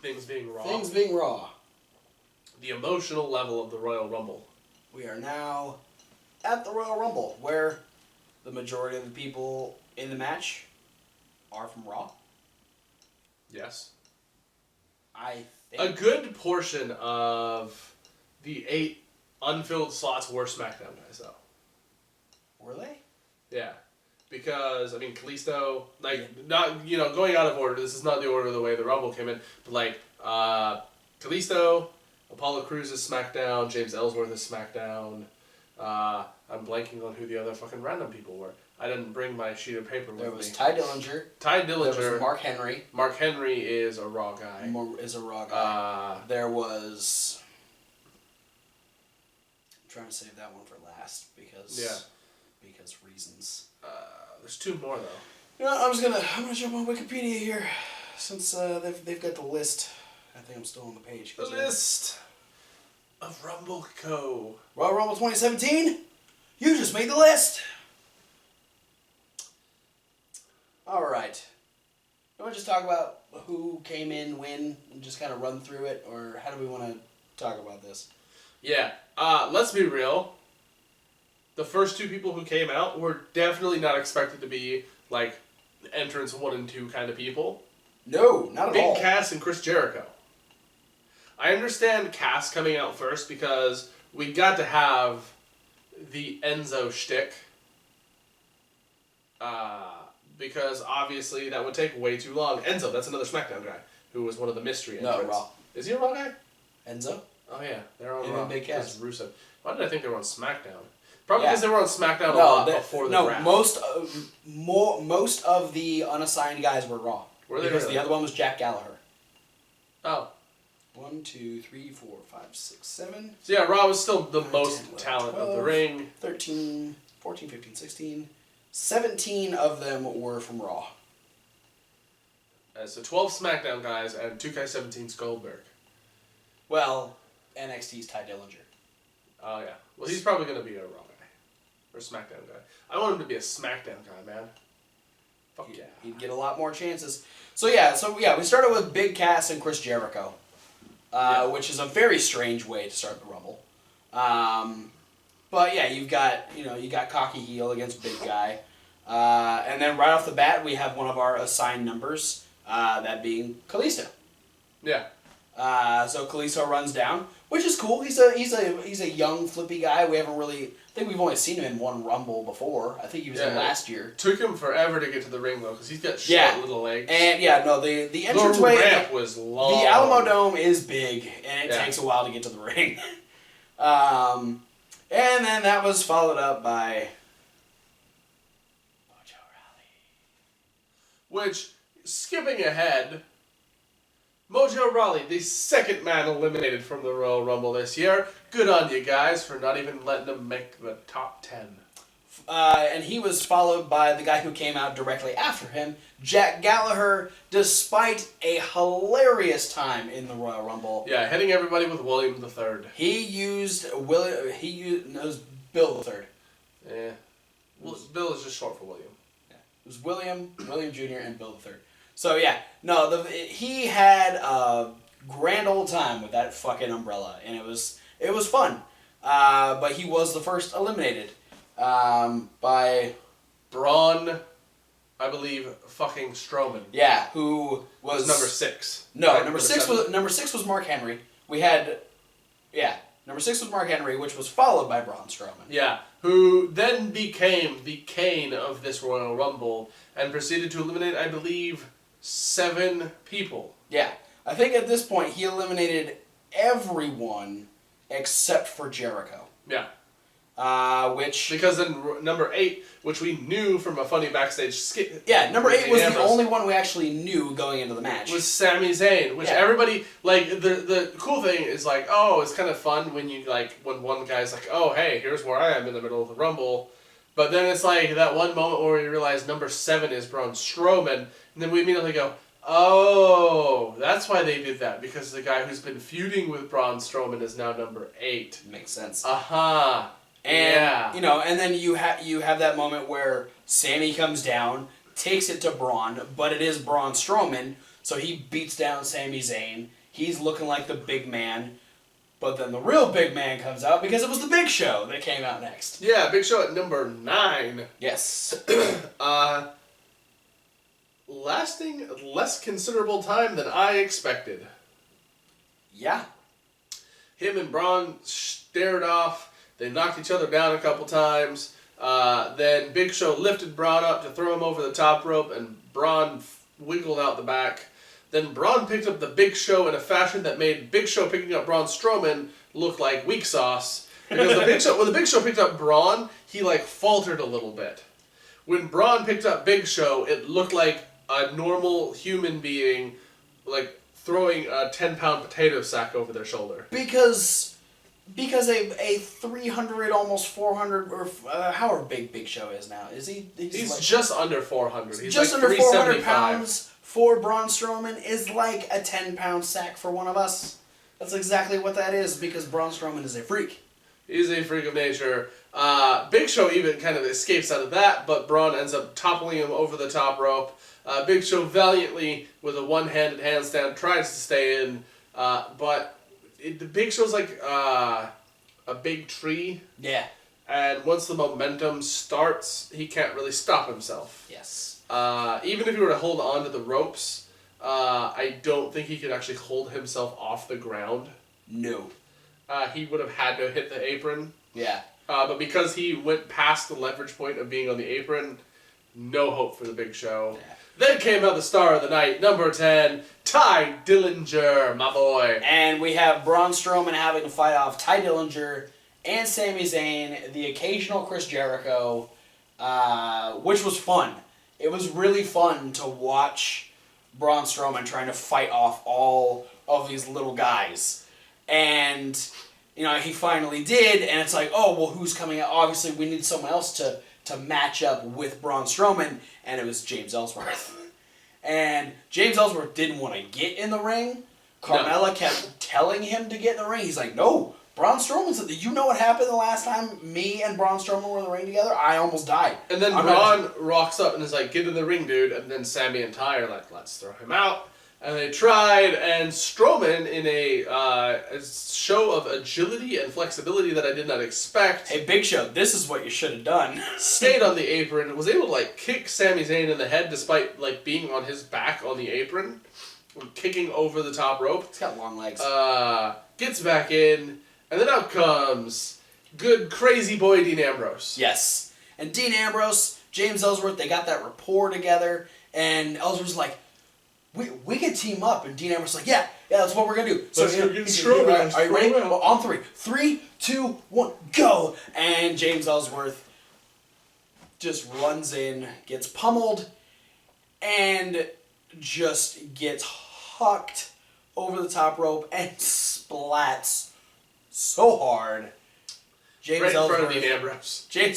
Things being raw. Things being raw. The emotional level of the Royal Rumble. We are now at the Royal Rumble, where the majority of the people in the match are from Raw. Yes. I think. A good portion of the 8 unfilled slots were SmackDown guys, though. Were they? Yeah. Because, I mean, Kalisto, not, going out of order, this is not the order of the way the Rumble came in, but, Kalisto, Apollo Crews is SmackDown, James Ellsworth is SmackDown, I'm blanking on who the other fucking random people were. I didn't bring my sheet of paper with me. There was Ty Dillinger. There was Mark Henry. Mark Henry is a Raw guy. There was... I'm trying to save that one for last, because reasons. There's 2 more, though. You know, I'm gonna jump on Wikipedia here, since they've got the list. I think I'm still on the page. The list of Rumble Co. Royal Rumble 2017? You just made the list! Alright. You want to just talk about who came in, when, and just kind of run through it, or how do we want to talk about this? Yeah. Let's be real. The first 2 people who came out were definitely not expected to be, entrance 1 and 2 kind of people. No, not at all. Big Cass and Chris Jericho. I understand Cass coming out first because we got to have the Enzo shtick. Because obviously that would take way too long. Enzo, that's another SmackDown guy who was one of the mystery entrants. No, Raw. Is he a Raw guy? Enzo? Oh yeah, they're on And Raw. then Big Cass. Rusev. Why did I think they were on SmackDown? Probably because they were on SmackDown a lot before the draft. Most of the unassigned guys were Raw. Were they because really? the other one was Jack Gallagher. Oh. 1, 2, 3, 4, 5, 6, 7. So yeah, Raw was still the 9, most 10, 11, talent 12, of the ring. 13, 14, 15, 16. 17 of them were from Raw. So 12 SmackDown guys and 2K17's Goldberg. Well, NXT's Ty Dillinger. Oh yeah. Well, he's probably going to be a Raw guy. Or SmackDown guy. I want him to be a SmackDown guy, man. Fuck yeah. He'd get a lot more chances. So we started with Big Cass and Chris Jericho. Which is a very strange way to start the Rumble. But yeah, you got cocky heel against big guy. And then right off the bat, we have one of our assigned numbers, that being Kalisto. Yeah. So Kalisto runs down, which is cool. He's a young flippy guy. I think we've only seen him in one Rumble before. I think he was in last year. Took him forever to get to the ring though, because he's got short little legs. And the entranceway. The ramp was long. The Alamo Dome is big, and it takes a while to get to the ring. And then that was followed up by Mojo Rawley. Which, skipping ahead, Mojo Rawley, the second man eliminated from the Royal Rumble this year. Good on you guys for not even letting him make the top 10. And he was followed by the guy who came out directly after him, Jack Gallagher, despite a hilarious time in the Royal Rumble. Yeah, hitting everybody with William III. He used Bill III. Yeah. Well, Bill is just short for William. Yeah. It was William Jr., and Bill III. So yeah, he had a grand old time with that fucking umbrella, and it was fun. But he was the first eliminated by Braun, I believe, fucking Strowman. Yeah, who was number 6. No, right? number 6 was Mark Henry. Number 6 was Mark Henry, which was followed by Braun Strowman. Yeah, who then became the Kane of this Royal Rumble and proceeded to eliminate, I believe, 7 people. Yeah. I think at this point he eliminated everyone except for Jericho. Yeah. Because then number 8, which we knew from a funny backstage skit. Yeah, number 8 was the only one we actually knew going into the match. Was Sami Zayn, which everybody, the cool thing is it's kind of fun when when one guy's like, oh, hey, here's where I am in the middle of the Rumble. But then it's that one moment where we realize number 7 is Braun Strowman, and then we immediately go, oh, that's why they did that, because the guy who's been feuding with Braun Strowman is now number 8. Makes sense. Aha. And, and then you have that moment where Sammy comes down, takes it to Braun, but it is Braun Strowman, so he beats down Sami Zayn, He's looking like the big man. But then the real big man comes out because it was the Big Show that came out next. Yeah, Big Show at number 9. Yes. Lasting less considerable time than I expected. Yeah. Him and Braun stared off. They knocked each other down a couple times. Then Big Show lifted Braun up to throw him over the top rope, and Braun wiggled out the back. Then Braun picked up the Big Show in a fashion that made Big Show picking up Braun Strowman look like weak sauce. Because when the Big Show picked up Braun, he like faltered a little bit. When Braun picked up Big Show, it looked like a normal human being, like throwing a 10-pound potato sack over their shoulder. Because a 300, almost 400, or however Big Show is now. Is he? He's like, just under 400. He's just like under 400 375. pounds for Braun Strowman is like a 10-pound sack for one of us. That's exactly what that is, because Braun Strowman is a freak. He's a freak of nature. Big Show even kind of escapes out of that, but Braun ends up toppling him over the top rope. Big Show valiantly, with a one-handed handstand, tries to stay in, but the Big Show's like a big tree. Yeah. And once the momentum starts, he can't really stop himself. Yes. Even if he were to hold on to the ropes, I don't think he could actually hold himself off the ground. No. He would have had to hit the apron. Yeah. But because he went past the leverage point of being on the apron, no hope for the Big Show. Yeah. Then came out the star of the night, number 10, Ty Dillinger, my boy. And we have Braun Strowman having to fight off Ty Dillinger and Sami Zayn, the occasional Chris Jericho, which was fun. It was really fun to watch Braun Strowman trying to fight off all of these little guys. And, you know, he finally did, and it's like, oh, well, who's coming out? Obviously, we need someone else to match up with Braun Strowman, and it was James Ellsworth. And James Ellsworth didn't want to get in the ring. Carmella kept telling him to get in the ring. He's like, no, Braun Strowman said, you know what happened the last time me and Braun Strowman were in the ring together? I almost died. And then Braun rocks up and is like, get in the ring, dude. And then Sami and Ty are like, let's throw him out. And they tried, and Strowman, in a show of agility and flexibility that I did not expect... Hey, Big Show, this is what you should have done. Stayed on the apron, was able to, like, kick Sami Zayn in the head despite, like, being on his back on the apron, kicking over the top rope. He's got long legs. Gets back in, and then out comes good crazy boy Dean Ambrose. Yes. And Dean Ambrose, James Ellsworth, they got that rapport together, and Ellsworth's like, we could team up, and Dean Ambrose like, yeah, that's what we're gonna do. So are you ready? Well, on 3. 3, 2, 1, go! And James Ellsworth just runs in, gets pummeled, and just gets hucked over the top rope and splats so hard. James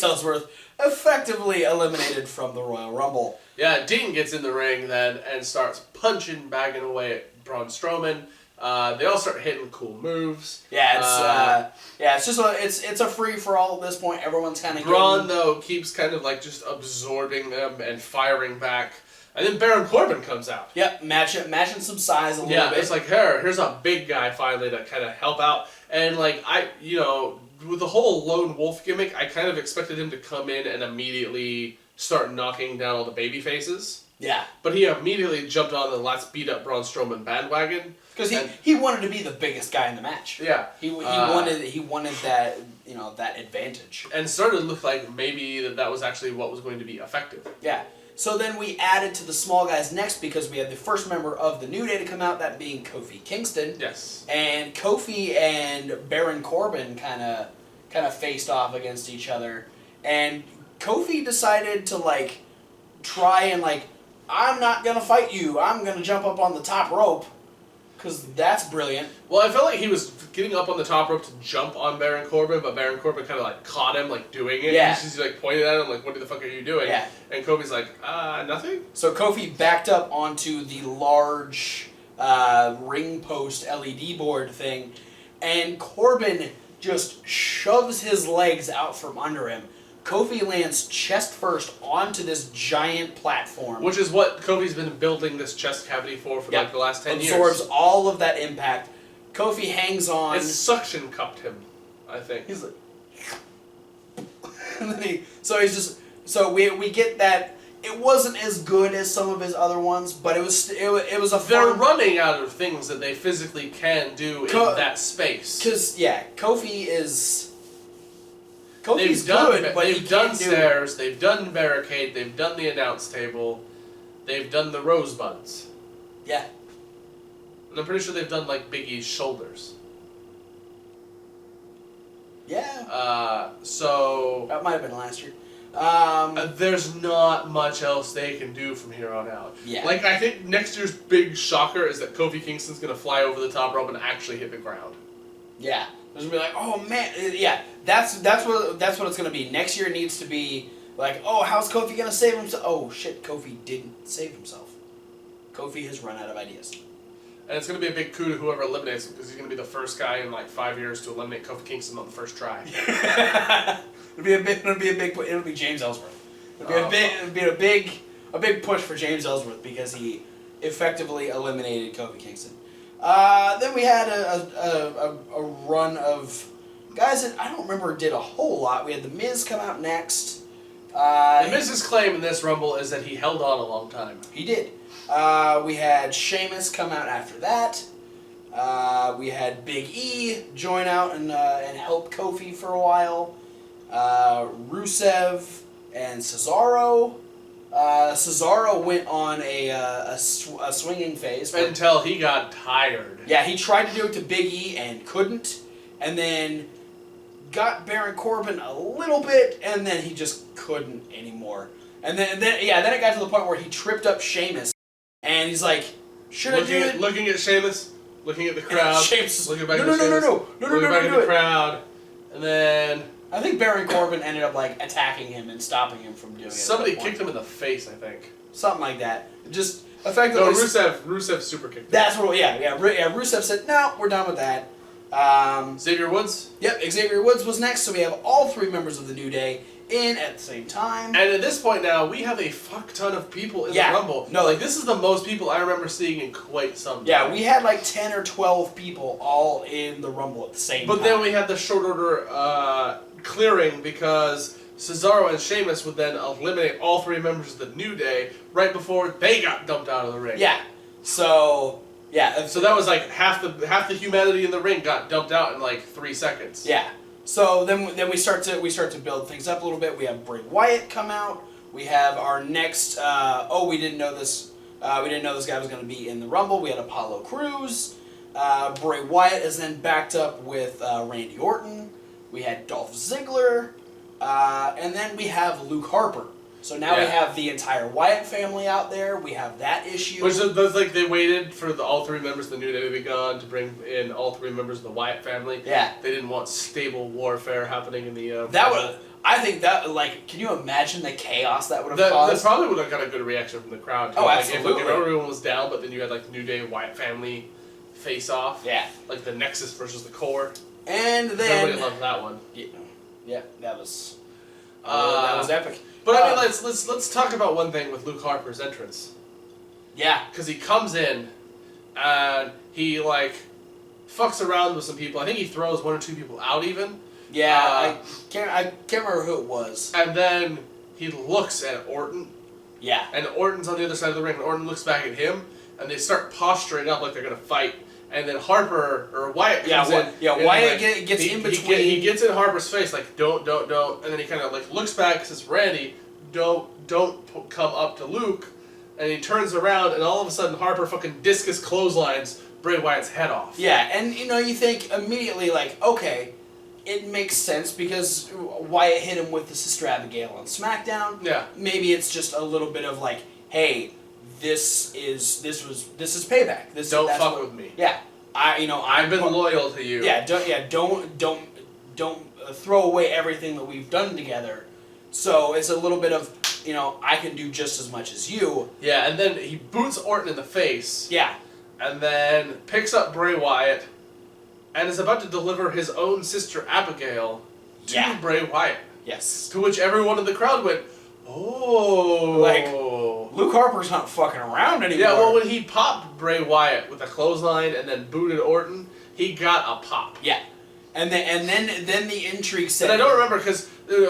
Ellsworth effectively eliminated from the Royal Rumble. Yeah, Dean gets in the ring then and starts punching, bagging away at Braun Strowman. They all start hitting cool moves. Yeah, it's just it's a free for all at this point. Everyone's kind of Braun though keeps kind of like just absorbing them and firing back. And then Baron Corbin comes out. Yep, matching some size a little bit. Yeah, it's like here's a big guy finally to kind of help out. And like with the whole lone wolf gimmick, I kind of expected him to come in and immediately start knocking down all the baby faces. Yeah. But he immediately jumped on the let's beat up Braun Strowman bandwagon. Because he wanted to be the biggest guy in the match. Yeah. He wanted that that advantage. And started to look like maybe that was actually what was going to be effective. Yeah. So then we added to the small guys next because we had the first member of the New Day to come out, that being Kofi Kingston. Yes. And Kofi and Baron Corbin kind of faced off against each other, and Kofi decided to like try and like, I'm not gonna fight you. I'm gonna jump up on the top rope. Because that's brilliant. Well, I felt like he was getting up on the top rope to jump on Baron Corbin, but Baron Corbin kind of like caught him like doing it. Yeah. He's like pointed at him like, what the fuck are you doing? Yeah. And Kofi's like, nothing? So Kofi backed up onto the large ring post LED board thing, and Corbin just shoves his legs out from under him, Kofi lands chest first onto this giant platform. Which is what Kofi's been building this chest cavity for like the last 10 years. Absorbs all of that impact. Kofi hangs on. It suction cupped him, I think. He's like... and then so we get that it wasn't as good as some of his other ones, but it was a fun... They're running out of things that they physically can do in that space. Because, Kofi's they've good, done, but they've done stairs, they've done barricade, they've done the announce table, they've done the rosebuds. Yeah. And I'm pretty sure they've done, like, Big E's shoulders. Yeah. So... That might have been last year. There's not much else they can do from here on out. Yeah. Like, I think next year's big shocker is that Kofi Kingston's going to fly over the top rope and actually hit the ground. Yeah. There's going to be like, oh, man. Yeah. That's what it's going to be. Next year it needs to be like, oh, how's Kofi going to save himself? Oh, shit, Kofi didn't save himself. Kofi has run out of ideas. And it's going to be a big coup to whoever eliminates him, because he's going to be the first guy in like 5 years to eliminate Kofi Kingston on the first try. It'll be James Ellsworth. It'll be a big push for James Ellsworth because he effectively eliminated Kofi Kingston. Then we had a run of guys that I don't remember did a whole lot. We had The Miz come out next. The Miz's claim in this Rumble is that he held on a long time. He did. We had Sheamus come out after that. We had Big E join out and help Kofi for a while. Rusev and Cesaro. Cesaro went on a swinging phase. Until he got tired. Yeah, he tried to do it to Big E and couldn't. And then got Baron Corbin a little bit, and then he just couldn't anymore. And then it got to the point where he tripped up Sheamus. And he's like, should I do it? Looking at Sheamus, looking at the crowd. Sheamus, looking back no, at Sheamus, looking back at the it. crowd. And then... I think Baron Corbin ended up like attacking him and stopping him from doing it. Somebody kicked him in the face, I think. Something like that. Just effectively... No, Rusev super kicked him. That's what, yeah. Rusev said, no, we're done with that. Xavier Woods? Yep, Xavier Woods was next, so we have all three members of the New Day in at the same time. And at this point now, we have a fuck ton of people in the Rumble. No, like this is the most people I remember seeing in quite some time. Yeah, we had like 10 or 12 people all in the Rumble at the same time. But then we had the short order clearing because Cesaro and Sheamus would then eliminate all three members of the New Day right before they got dumped out of the ring. Yeah. So that was like half the humanity in the ring got dumped out in like 3 seconds. Yeah. So then we start to build things up a little bit. We have Bray Wyatt come out. We have our next. We didn't know this. We didn't know this guy was going to be in the Rumble. We had Apollo Crews. Bray Wyatt is then backed up with Randy Orton. We had Dolph Ziggler, and then we have Luke Harper. So now we have the entire Wyatt family out there. We have that issue. Which is like they waited for all three members of the New Day to be gone to bring in all three members of the Wyatt family. Yeah. They didn't want stable warfare happening in the... I think that, like, can you imagine the chaos that would have caused? That probably would have got a good reaction from the crowd, too. Oh, like, absolutely. If everyone was down, but then you had, like, the New Day Wyatt family face-off. Yeah. Like the Nexus versus the Core. And then... Everybody loved that one. Yeah, that was epic. But I mean, let's talk about one thing with Luke Harper's entrance. Yeah. Because he comes in, and he, like, fucks around with some people. I think he throws 1 or 2 people out, even. Yeah, I can't remember who it was. And then he looks at Orton. Yeah. And Orton's on the other side of the ring, and Orton looks back at him, and they start posturing up like they're going to fight. And then Wyatt comes in. Yeah, Wyatt gets in between. He gets in Harper's face, like, don't. And then he kind of, like, looks back and says, Randy, don't come up to Luke. And he turns around, and all of a sudden Harper fucking discus clotheslines Bray Wyatt's head off. Yeah, and, you think immediately, like, okay, it makes sense because Wyatt hit him with the Sister Abigail on SmackDown. Yeah. Maybe it's just a little bit of, like, hey... This is payback. Don't fuck with me. Yeah, I've been loyal to you. Yeah, don't throw away everything that we've done together. So it's a little bit of I can do just as much as you. Yeah, and then he boots Orton in the face. Yeah, and then picks up Bray Wyatt, and is about to deliver his own sister Abigail to Bray Wyatt. Yes. To which everyone in the crowd went, oh. Like, Luke Harper's not fucking around anymore. Yeah, well, when he popped Bray Wyatt with a clothesline and then booted Orton, he got a pop. Yeah. And then the intrigue set. And I don't remember because the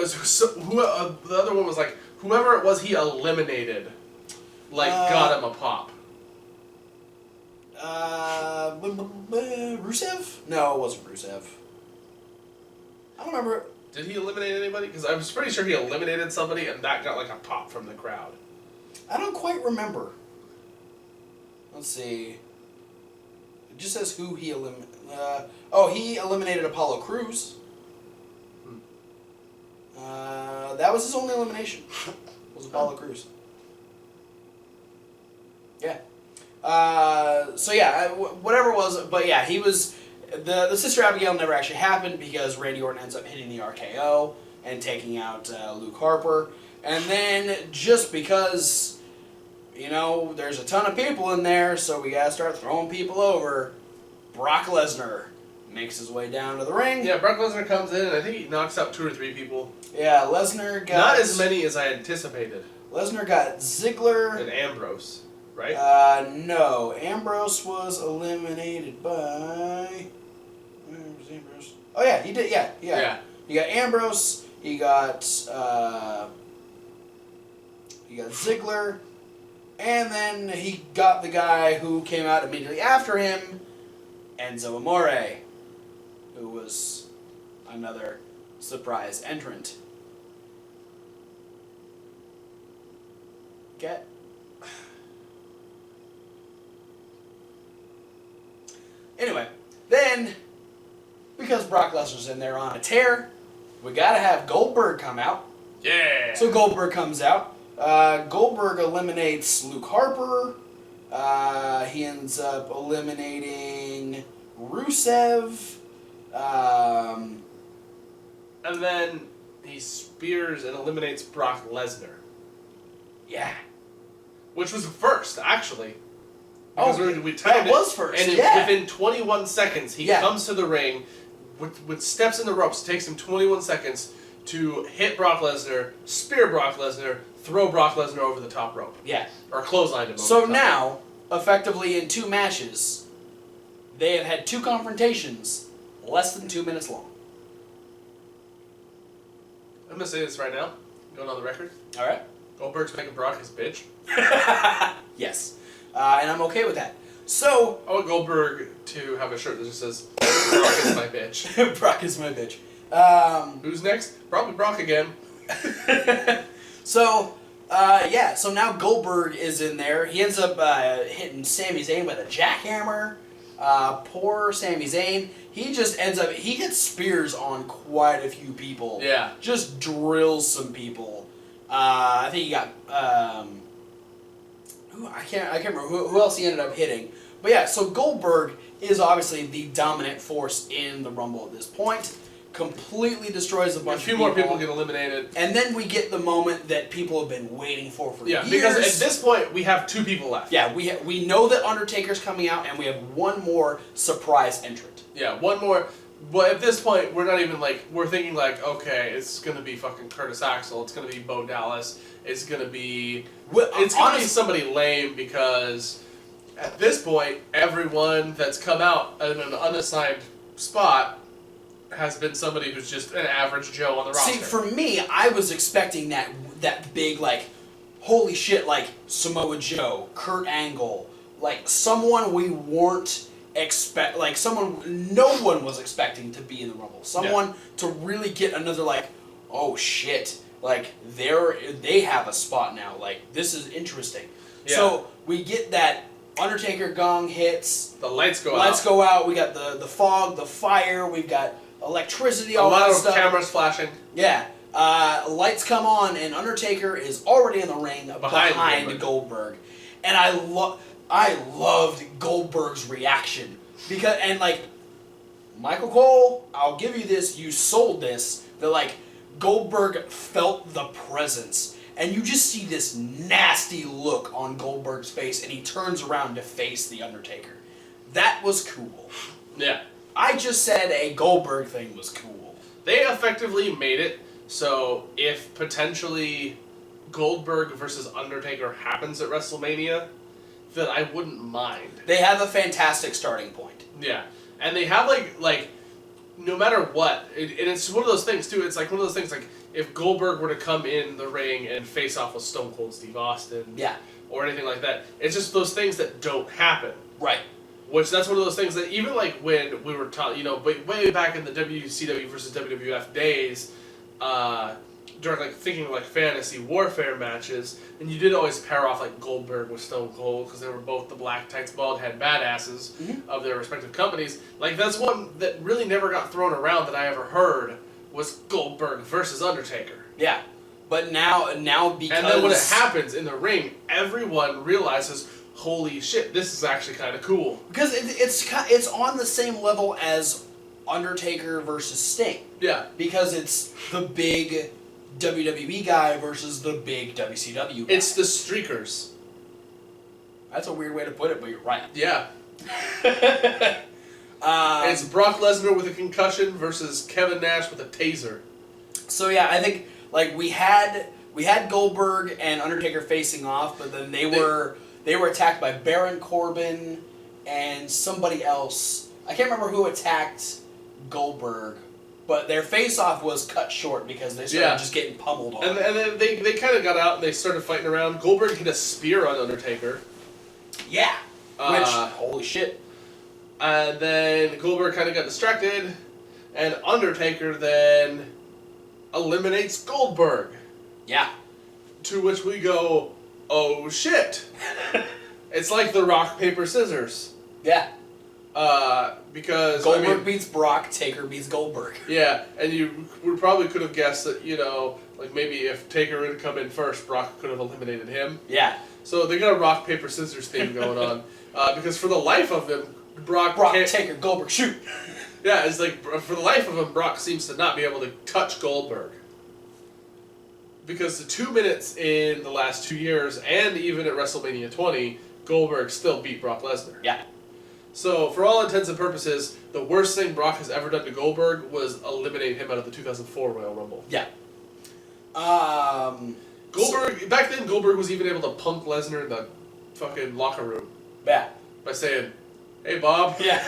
other one was like, whoever it was he eliminated, got him a pop. Rusev? No, it wasn't Rusev. I don't remember. Did he eliminate anybody? Because I was pretty sure he eliminated somebody and that got like a pop from the crowd. I don't quite remember. Let's see. It just says who he eliminated. He eliminated Apollo Crews. That was his only elimination. Was Apollo Crews. Yeah. Whatever it was, but yeah, he was. The Sister Abigail never actually happened because Randy Orton ends up hitting the RKO and taking out Luke Harper. And then just because, there's a ton of people in there, so we gotta start throwing people over, Brock Lesnar makes his way down to the ring. Yeah, Brock Lesnar comes in and I think he knocks out 2 or 3 people. Yeah, Lesnar got... Not as many as I anticipated. Lesnar got Ziggler. And Ambrose, right? No. Ambrose was eliminated by... Where was Ambrose? Oh yeah, he did, yeah. You got Ambrose, you got Ziggler, and then he got the guy who came out immediately after him, Enzo Amore, who was another surprise entrant. Get? Anyway, then, because Brock Lesnar's in there on a tear, we gotta have Goldberg come out. Yeah! So Goldberg comes out. Goldberg eliminates Luke Harper. He ends up eliminating Rusev. And then he spears and eliminates Brock Lesnar. Yeah. Which was first, actually. Because we timed that was first, and within 21 seconds, he comes to the ring with steps in the ropes. It takes him 21 seconds to hit Brock Lesnar, spear Brock Lesnar, throw Brock Lesnar over the top rope. Yeah. Or clothesline him over So the top now, rope. effectively in 2 matches, they have had 2 confrontations less than 2 minutes long. I'm going to say this right now, going on the record. Alright. Goldberg's making Brock his bitch. Yes. And I'm okay with that. So... I want Goldberg to have a shirt that just says, Brock is my bitch. Brock is my bitch. Who's next? Probably Brock again. So now Goldberg is in there. He ends up hitting Sami Zayn with a jackhammer. Poor Sami Zayn. He just ends up... He gets spears on quite a few people. Yeah. Just drills some people. I think he got... I can't remember who else he ended up hitting. But yeah, so Goldberg is obviously the dominant force in the Rumble at this point. Completely destroys a bunch of people. A few more people get eliminated. And then we get the moment that people have been waiting for years. Yeah, because at this point, we have 2 people left. Yeah, we know that Undertaker's coming out, and we have one more surprise entrant. Yeah, one more. But at this point, we're not even we're thinking okay, it's going to be fucking Curtis Axel, it's going to be Bo Dallas, it's going to be... It's going to be somebody lame because at this point, everyone that's come out in an unassigned spot has been somebody who's just an average Joe on the roster. See, for me, I was expecting that big, holy shit, Samoa Joe, Kurt Angle, someone we weren't someone no one was expecting to be in the Rumble. Someone to really get another, oh shit, they have a spot now. This is interesting. Yeah. So we get that Undertaker gong hits. The lights go out. Lights go out. We got the fog, the fire. We've got electricity, all that stuff. A lot of cameras flashing. Yeah. Lights come on, and Undertaker is already in the ring behind Goldberg. And I loved Goldberg's reaction. Michael Cole, I'll give you this, you sold this, that Goldberg felt the presence. And you just see this nasty look on Goldberg's face, and he turns around to face the Undertaker. That was cool. Yeah. I just said a Goldberg thing was cool. They effectively made it So if potentially Goldberg versus Undertaker happens at WrestleMania, then I wouldn't mind. They have a fantastic starting point. Yeah, and they have like no matter what, and it's one of those things too. It's like one of those things like if Goldberg were to come in the ring and face off with Stone Cold Steve Austin, yeah, or anything like that. It's just those things that don't happen. right. Which that's one of those things that even like when we were taught, way back in the WCW versus WWF days, during like thinking like fantasy warfare matches, and you did always pair off like Goldberg with Stone Cold because they were both the black tights bald head badasses of their respective companies. Like that's one that really never got thrown around that I ever heard was Goldberg versus Undertaker. Yeah, but now because and then when it happens in the ring, everyone realizes, holy shit, this is actually kind of cool. Because it's on the same level as Undertaker versus Sting. Yeah. Because it's the big WWE guy versus the big WCW guy. It's the streakers. That's a weird way to put it, but you're right. Yeah. It's Brock Lesnar with a concussion versus Kevin Nash with a taser. So yeah, I think like we had Goldberg and Undertaker facing off, but then they were attacked by Baron Corbin and somebody else. I can't remember who attacked Goldberg, but their face-off was cut short because they started just getting pummeled on. And then they kind of got out and they started fighting around. Goldberg hit a spear on Undertaker. Yeah. Which, holy shit. And then Goldberg kind of got distracted, and Undertaker then eliminates Goldberg. Yeah. To which we go, oh shit. It's like the rock, paper, scissors. Yeah. Because Goldberg beats Brock, Taker beats Goldberg. Yeah, and you probably could have guessed that, like maybe if Taker had come in first, Brock could have eliminated him. Yeah. So they got a rock, paper, scissors theme going on. Because for the life of them, Brock Taker, Goldberg, shoot. Yeah, it's like, for the life of him, Brock seems to not be able to touch Goldberg. Because the 2 minutes in the last 2 years, and even at WrestleMania 20, Goldberg still beat Brock Lesnar. Yeah. So, for all intents and purposes, the worst thing Brock has ever done to Goldberg was eliminate him out of the 2004 Royal Rumble. Yeah. Back then, Goldberg was even able to punk Lesnar in the fucking locker room. Yeah. By saying, hey, Bob. Yeah.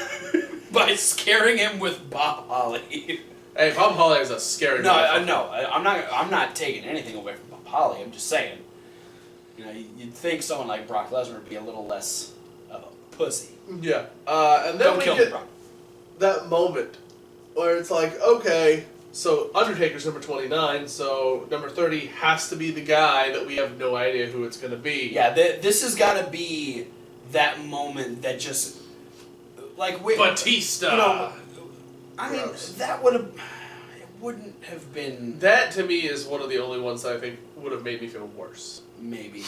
By scaring him with Bob Holly. Hey, Bob Holly is a scary I'm not taking anything away from Bob Holly. I'm just saying. You'd think someone like Brock Lesnar would be a little less of a pussy. Yeah. And then we get that moment where it's like, okay, so Undertaker's number 29, so number 30 has to be the guy that we have no idea who it's going to be. Yeah, this has got to be that moment that just... Batista! I mean, that wouldn't have been... That, to me, is one of the only ones that I think would have made me feel worse. Maybe.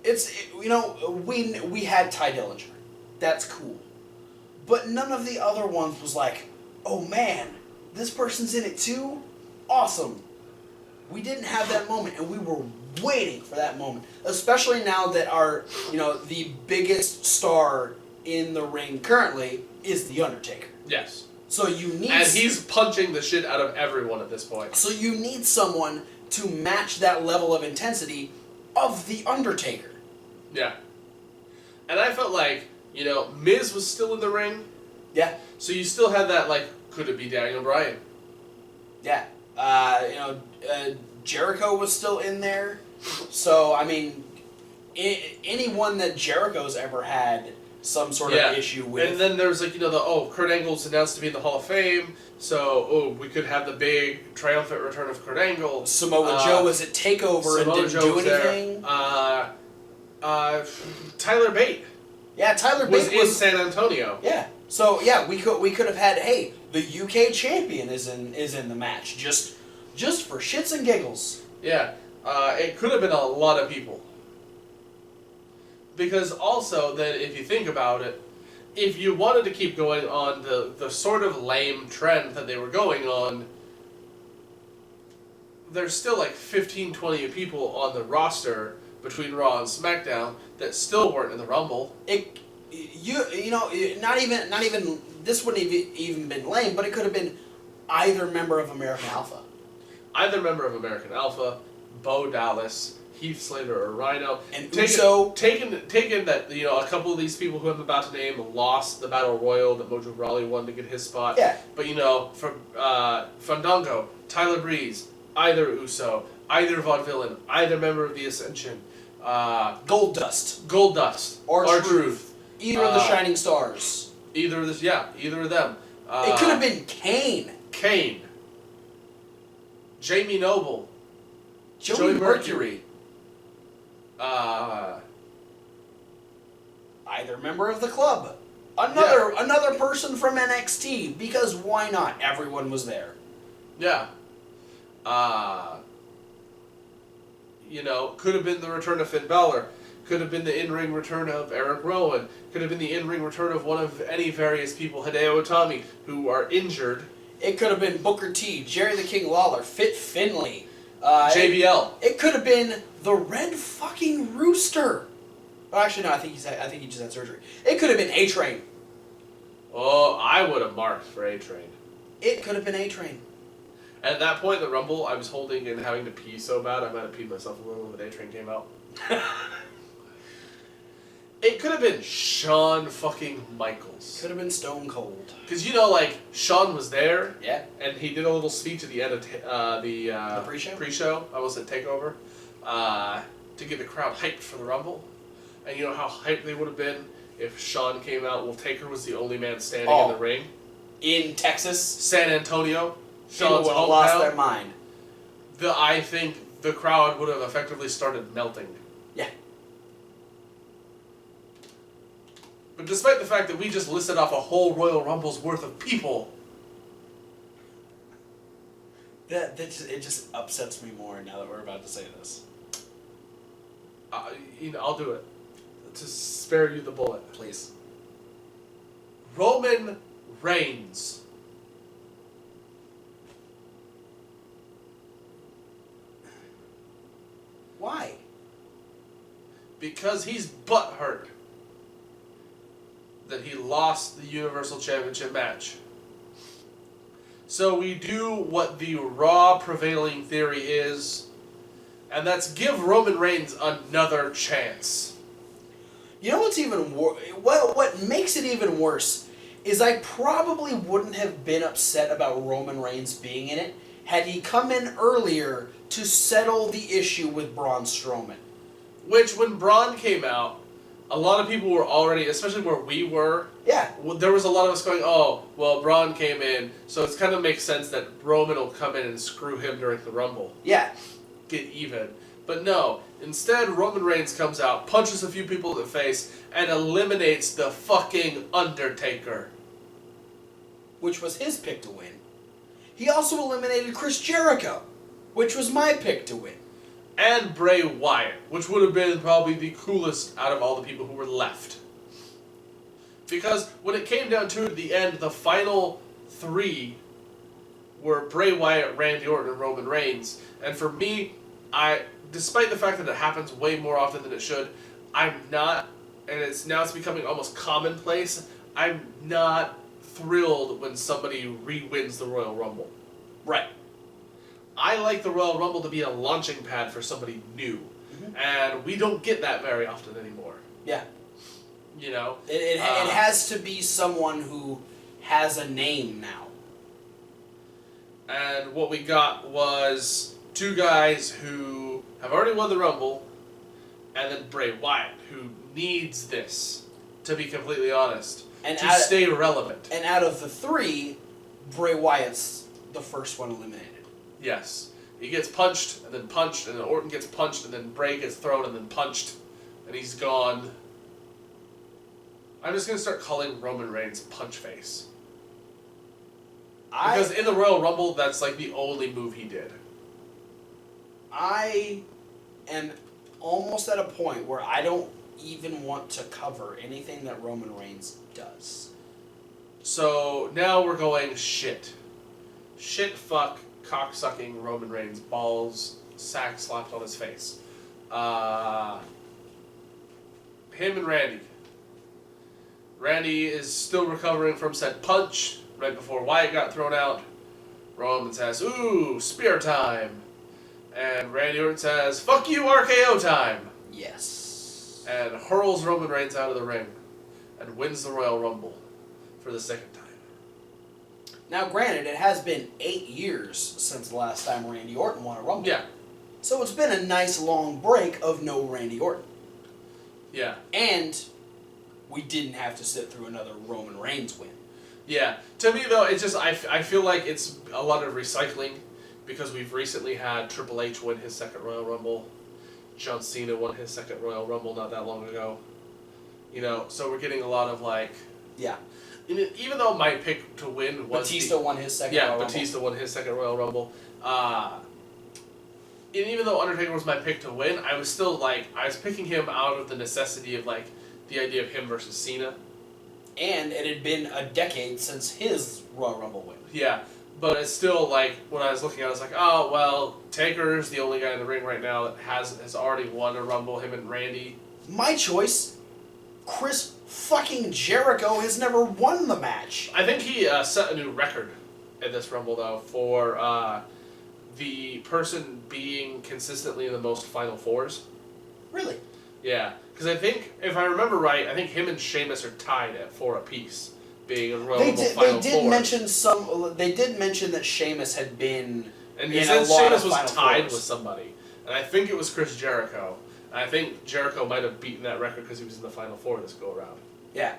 We had Ty Dillinger. That's cool. But none of the other ones was like, oh man, this person's in it too? Awesome. We didn't have that moment, and we were waiting for that moment. Especially now that the biggest star in the ring currently is The Undertaker. Yes. So you need... And he's punching the shit out of everyone at this point. So you need someone to match that level of intensity of The Undertaker. Yeah. And I felt like, Miz was still in the ring. Yeah. So you still had that, could it be Daniel Bryan? Yeah. Jericho was still in there. So, I mean, anyone that Jericho's ever had some sort of issue with. And then there's Kurt Angle's announced to be in the Hall of Fame, so we could have the big triumphant return of Kurt Angle. Samoa Joe was at TakeOver and didn't do anything. Tyler Bate. Yeah, Tyler Bate was in San Antonio. Yeah. So we could have had, hey, the UK champion is in the match just for shits and giggles. Yeah. It could have been a lot of people. Because also, then, if you think about it, if you wanted to keep going on the sort of lame trend that they were going on, there's still 15, 20 people on the roster between Raw and SmackDown that still weren't in the Rumble. Not even this wouldn't have even been lame, but it could have been either member of American Alpha. either member of American Alpha, Bo Dallas, Heath Slater, or Rhino. And taken that a couple of these people who I'm about to name lost the Battle Royal that Mojo Rawley won to get his spot. Yeah. But from Fandango, Tyler Breeze, either Uso, either Vaudevillain, either member of the Ascension, Goldust, R-Truth, either of the Shining Stars. Either of them. It could have been Kane. Jamie Noble. Joey Mercury. Either member of the club. Another person from NXT, because why not? Everyone was there. Yeah. Could have been the return of Finn Balor. Could have been the in-ring return of Eric Rowan. Could have been the in-ring return of one of any various people, Hideo Itami, who are injured. It could have been Booker T, Jerry the King Lawler, Fit Finlay. JBL. It could have been the Red fucking Rooster. Oh, actually, no. I think he just had surgery. It could have been A-Train. Oh, I would have marked for A-Train. It could have been A-Train. At that point in the Rumble, I was holding and having to pee so bad I might have peed myself a little when A-Train came out. It could have been Shawn fucking Michaels. Could have been Stone Cold. Because Shawn was there. Yeah. And he did a little speech at the end of the pre-show. Pre-show. I was at Takeover. To get the crowd hyped for the Rumble. And you know how hyped they would have been if Shawn came out while Taker was the only man standing in the ring. In Texas. San Antonio. People would have lost their mind. I think the crowd would have effectively started melting. Yeah. But despite the fact that we just listed off a whole Royal Rumble's worth of people, it just upsets me more now that we're about to say this. I'll do it to spare you the bullet, Please. Roman Reigns. Why? Because he's butthurt that he lost the Universal Championship match. So we do what the Raw prevailing theory is, and that's give Roman Reigns another chance. You know what's even worse? What makes it even worse is I probably wouldn't have been upset about Roman Reigns being in it had he come in earlier to settle the issue with Braun Strowman. Which, when Braun came out, a lot of people were already, especially where we were, there was a lot of us going, oh, well, Braun came in, so it kind of makes sense that Roman will come in and screw him during the Rumble. Yeah. Get even. But no, instead Roman Reigns comes out, punches a few people in the face, and eliminates the fucking Undertaker. Which was his pick to win. He also eliminated Chris Jericho, which was my pick to win. And Bray Wyatt, which would have been probably the coolest out of all the people who were left. Because when it came down to it at the end, the final three were Bray Wyatt, Randy Orton, and Roman Reigns. And for me, despite the fact that it happens way more often than it should, I'm not, and it's becoming almost commonplace, I'm not thrilled when somebody re-wins the Royal Rumble. Right. I like the Royal Rumble to be a launching pad for somebody new. Mm-hmm. And we don't get that very often anymore. Yeah. It has to be someone who has a name now. And what we got was two guys who have already won the Rumble, and then Bray Wyatt, who needs this, to be completely honest, and to stay relevant. And out of the three, Bray Wyatt's the first one eliminated. Yes. He gets punched, and then Orton gets punched, and then Bray gets thrown, and then punched, and he's gone. I'm just going to start calling Roman Reigns Punch Face. Because in the Royal Rumble, that's like the only move he did. I am almost at a point where I don't even want to cover anything that Roman Reigns does. So now we're going shit. Shit, fuck, cock-sucking Roman Reigns, balls, sack slapped on his face. Him and Randy. Randy is still recovering from said punch right before Wyatt got thrown out. Roman says, ooh, spear time. And Randy Orton says, fuck you, RKO time. Yes. And hurls Roman Reigns out of the ring and wins the Royal Rumble for the second time. Now, granted, it has been 8 years since the last time Randy Orton won a Rumble. Yeah. So it's been a nice long break of no Randy Orton. Yeah. And we didn't have to sit through another Roman Reigns win. Yeah. To me, though, it's just, I feel like it's a lot of recycling because we've recently had Triple H win his second Royal Rumble. John Cena won his second Royal Rumble not that long ago. You know, so we're getting a lot of, like... Yeah. Even though my pick to win was... Batista won his second Royal Rumble. Yeah, Batista won his second Royal Rumble. And even though Undertaker was my pick to win, I was still, like... I was picking him out of the necessity of, like, the idea of him versus Cena. And it had been a decade since his Royal Rumble win. Yeah, but it's still, like, when I was looking at it, I was like, oh, well, Taker's the only guy in the ring right now that has already won a Rumble, him and Randy. My choice, Chris fucking Jericho has never won the match. I think he set a new record at this Rumble, though, for the person being consistently in the most Final Fours. Really? Yeah, because I think, if I remember right, I think him and Sheamus are tied at 4 apiece, being in Royal Rumble Final Fours. They did mention that Sheamus had been and in said a lot Sheamus of was Final tied Fours. with somebody, and I think it was Chris Jericho. And I think Jericho might have beaten that record because he was in the Final Four this go around. Yeah.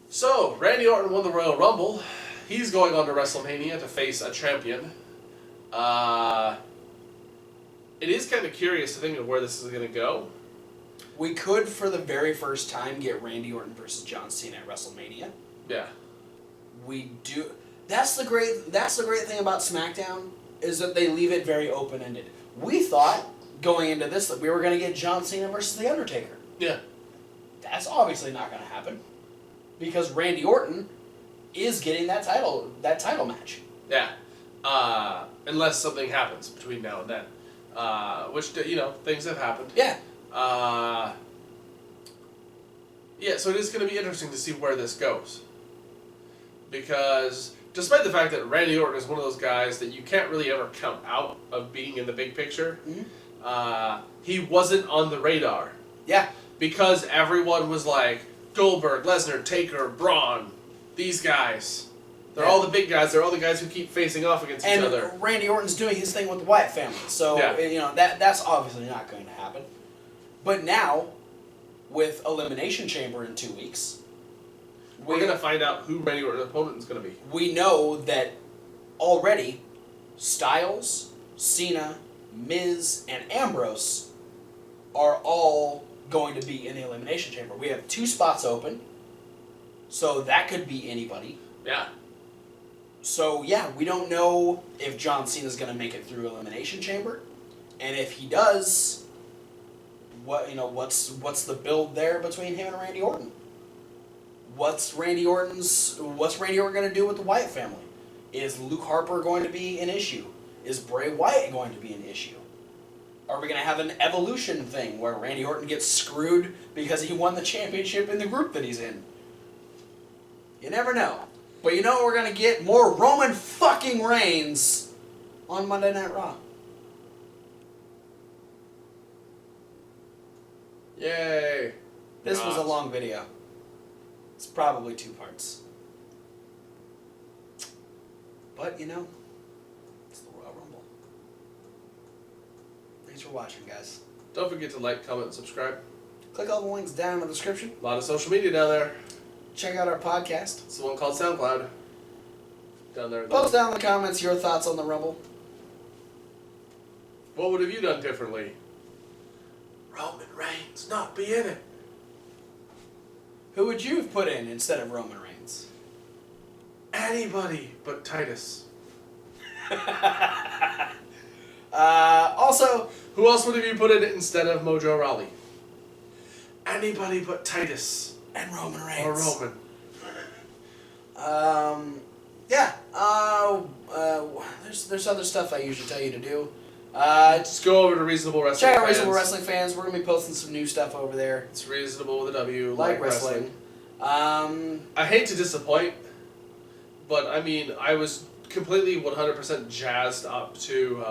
So Randy Orton won the Royal Rumble. He's going on to WrestleMania to face a champion. It is kind of curious to think of where this is going to go. We could, for the very first time, get Randy Orton versus John Cena at WrestleMania. Yeah. We do. That's the great thing about SmackDown is that they leave it very open ended. We thought going into this that we were going to get John Cena versus The Undertaker. Yeah. That's obviously not going to happen because Randy Orton is getting that title match. Yeah. Unless something happens between now and then. Which, you know, things have happened. Yeah. Yeah, so it is going to be interesting to see where this goes. Because despite the fact that Randy Orton is one of those guys that you can't really ever count out of being in the big picture, he wasn't on the radar. Yeah. Because everyone was like, Goldberg, Lesnar, Taker, Braun, these guys. They're all the big guys. They're all the guys who keep facing off against each other. And Randy Orton's doing his thing with the Wyatt family. So, you know, that's obviously not going to happen. But now, with Elimination Chamber in 2 weeks, we're going to find out who Randy Orton's opponent is going to be. We know that already Styles, Cena, Miz, and Ambrose are all going to be in the Elimination Chamber. We have 2 spots open, so that could be anybody. Yeah. So, yeah, we don't know if John Cena's going to make it through Elimination Chamber. And if he does, what's the build there between him and Randy Orton? What's Randy Orton going to do with the Wyatt family? Is Luke Harper going to be an issue? Is Bray Wyatt going to be an issue? Are we going to have an evolution thing where Randy Orton gets screwed because he won the championship in the group that he's in? You never know. But you know what we're going to get? More Roman fucking Reigns on Monday Night Raw. Yay. This was a long video. It's probably 2 parts. But, you know, it's the Royal Rumble. Thanks for watching, guys. Don't forget to like, comment, and subscribe. Click all the links down in the description. A lot of social media down there. Check out our podcast. It's the one called SoundCloud. Down there. Post down in the comments your thoughts on the Rumble. What would have you done differently? Roman Reigns not be in it. Who would you have put in instead of Roman Reigns? Anybody but Titus. Also, who else would have you put in instead of Mojo Rawley? Anybody but Titus. And Roman Reigns. Or Roman. Yeah. There's other stuff I usually tell you to do. Just go over to Reasonable Wrestling Check out Fans. Reasonable Wrestling Fans. We're going to be posting some new stuff over there. It's reasonable with a W. Like wrestling. I hate to disappoint, but I mean, I was completely 100% jazzed up to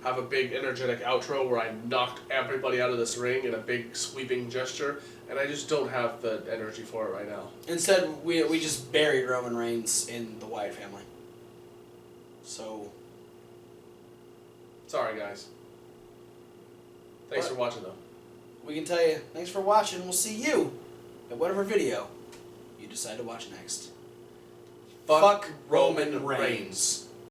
have a big energetic outro where I knocked everybody out of this ring in a big sweeping gesture, and I just don't have the energy for it right now. Instead, we just buried Roman Reigns in the Wyatt family. So... Sorry, guys. Thanks for watching, though. We can tell you, thanks for watching. We'll see you at whatever video you decide to watch next. Fuck Roman Reigns.